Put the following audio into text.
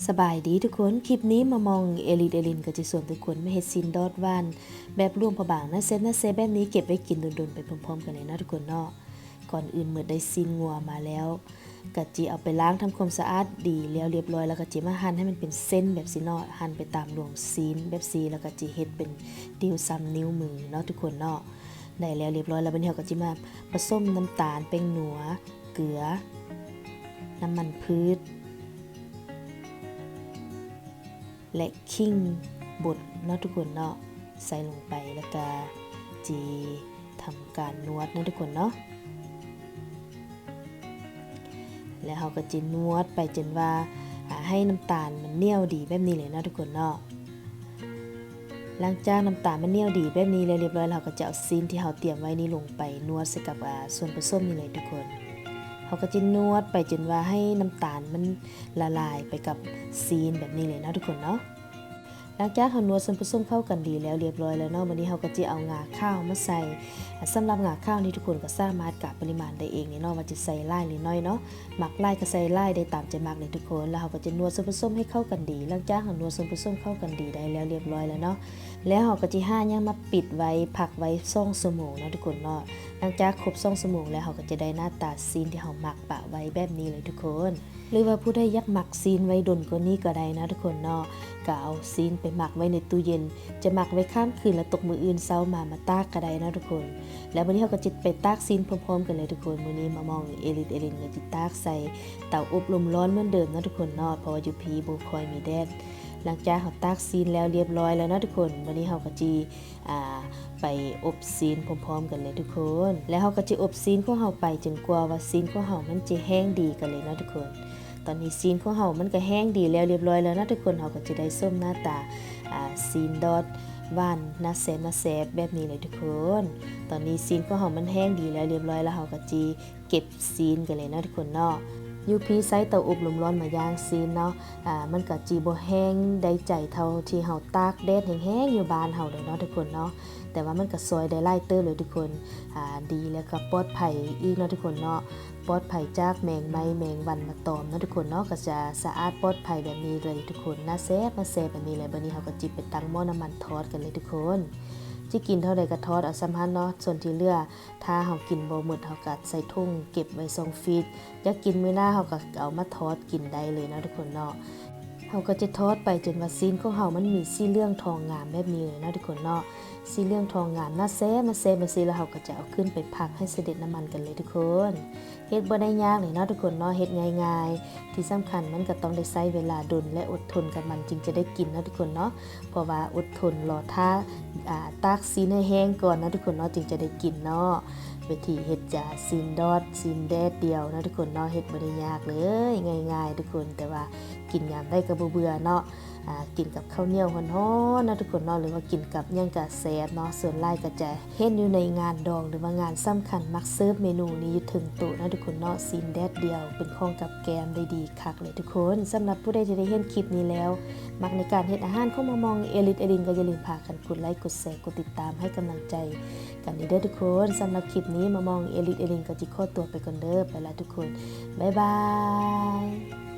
สบายดีทุกคนคลิปนี้มามองเอลินก็จะส่วนทุกคนไม่เฮ็ดซินดอดว่านแบบร่วมผบางนะเซตแบบนี้เก็บไว้กินโดนๆไปพร้อมๆกันเลยนะทุกคนเนาะก่อนอื่นเมื่อได้ซินงัวมาแล้วก็จิเอาไปล้างทำความสะอาดดีแล้วเรียบร้อยแล้วก็จิมาหั่นให้มันเป็นเส้นแบบสิเนาะหั่นไปตามรวงซีนแบบซีแล้วก็จิเฮ็ดเป็นดิ้วซ้ำนิ้วมือเนาะทุกคนเนาะได้แล้วเรียบร้อยแล้วบัดนี้เราก็จิมาผสมน้ำตาลแป้งนัวเกลือน้ำมันพืชและขิงบดเนาะทุกคนเนาะใส่ลงไปแล้วก็จีทำการนวดนะทุกคนเนาะแล้วเราก็จะนวดไปจนว่าให้น้ำตาลมันเหนียวดีแบบนี้เลยนะทุกคนเนาะหลังจากน้ำตาลมันเหนียวดีแบบนี้แล้วเรียบร้อยเราก็จะเอาซีนที่เราเตรียมไว้นี้ลงไปนวดใส่กับส่วนผสมนี่เลยทุกคนเขาก็จะนวดไปจนว่าให้น้ำตาลมันละลายไปกับซีนแบบนี้เลยนะทุกคนเนาะหลังจากเรานวดส่วนผสมเข้ากันดีแล้วเรียบร้อยแล้วเนาะวันนี้เราก็จะเอางาข้าวมาใส่สำหรับงาข้าวนี่ทุกคนก็สามารถกะปริมาณได้เองเนาะว่าจะใส่หลายหรือน้อยเนาะหมักหลายก็ใส่หลายได้ตามใจมักเลยทุกคนแล้วเราก็จะนวดส่วนผสมให้เข้ากันดีหลังจากเรานวดส่วนผสมเข้ากันดีได้แล้วเรียบร้อยแล้วเนาะแล้วเราก็จะห่ายังมาปิดไว้พักไว้2 ชั่วโมงเนาะทุกคนเนาะหลังจากครบ2 ชั่วโมงแล้วเราก็จะได้หน้าตาซีนที่เราหมักปะไว้แบบนี้เลยทุกคนหรือว่าผู้ใดอยากหมักซีนไว้ดนกว่านี้ก็ได้นะทุกคนเนาะก็เอาซีนไปหมักไว้ในตู้เย็นจะหมักไว้ข้ามคืนแล้วตกมื้ออื่นเช้ามาตากก็ได้นะทุกคนแล้ววันนี้เราก็จะไปตากซีนพร้อมๆกันเลยทุกคนมื้อนี้มามองเอลินก็จะตากใส่เตาอบลมร้อนเหมือนเดิมนะทุกคนเนาะเพราะว่าอยู่พีบ่ค่อยมีแดดหลังจากเราตากซีนแล้วเรียบร้อยแล้วนะทุกคนวันนี้เราก็จะไปอบซีนพร้อมๆกันเลยทุกคนแล้วเราก็จะอบซีนของเราไปจนกว่าว่าซีนของเรามันจะแห้งดีกันเลยนะทุกคนตอนนี้ซีนของเรามันก็แห้งดีแล้วเรียบร้อยแล้วนะทุกคนเราก็จะได้ส้มหน้าตาซีนดอดว่านน่าแซ่บแบบนี้เลยทุกคนตอนนี้ซีนของเรามันแห้งดีแล้วเรียบร้อยแล้วเราก็จะเก็บซีนกันเลยนะทุกคนเนาะยูพีไซต์เตาอบลมร้อนมาย่างซีนเนาะมันก็จีบ่แห้งได้ใจเท่าที่เฮาตากแดดแห้งๆอยู่บ้านเฮาเลยเนาะทุกคนเนาะแต่ว่ามันก็ซอยได้หลายเติบเลยทุกคนดีแล้วก็ปลอดภัยอีกเนาะทุกคนเนาะปลอดภัยจากแมงไม้แมงวันมาตอมเนาะทุกคนเนาะก็จะสะอาดปลอดภัยแบบนี้เลยทุกคนน่าแซ่บแบบนี้เลยบัดนี้เฮาก็จิบไปตั้งหม้อน้ำมันทอดกันเลยทุกคนที่กินเท่าใดก็ทอดเอาสำคัญเนาะส่วนที่เหลือถ้าเฮากินบ่หมดเฮาก็ใส่ถุงเก็บไว้2ฟรีซอยากกินมื้อหน้าเฮาก็เอามาทอดกินได้เลยนะทุกคนเนาะเฮาก็จะทอดไปจนว่าซีนของเฮามันมีสีเหลืองทองงามแบบนี้เลยนะทุกคนเนาะสีเหลืองทองงามน่าแซ่บแบบนี้แล้วเฮาก็จะเอาขึ้นไปพักให้เสด็จน้ำมันกันเลยทุกคนเฮ็ดบ่ได้ยากเลยเนาะทุกคนเนาะเฮ็ดง่ายๆที่สำคัญมันก็ต้องได้ใช้เวลาดนและอดทนกับมันจึงจะได้กินนะทุกคนเนาะเพราะว่าอดทนรอท่าตากซีนให้แห้งก่อนนะทุกคนเนาะจึงจะได้กินเนาะวิธีเฮ็ดจะซีนดอดซีนแดดเดียวนะทุกคนเนาะเฮ็ดบ่ได้ยากเลยง่ายๆทุกคนแต่ว่ากินยามได้ก็บ่เบื่อเนาะกินกับข้าวเหนียวฮ้อนๆนะทุกคนเนาะหรือว่ากินกับหยังก็แซ่บเนาะส่วนหลายก็จะเห็นอยู่ในงานดองหรือว่างานสำคัญมักเสิร์ฟเมนูนี้อยู่ถึงโต๊ะนะทุกคนเนาะซีนแดดเดียวเป็นของกับแกมได้ดีคักเลยทุกคนสำหรับผู้ใดจะได้เห็นคลิปนี้แล้วมักในการเฮ็ดอาหารเข้ามามองเอลินก็อย่าลืมพากันกดไลค์กดแชร์กดติดตามให้กำลังใจกันเด้อทุกคนสำหรับคลิปนี้มามองเอลินก็จิขอตัวไปก่อนเด้อไปแล้วทุกคนบ๊ายบาย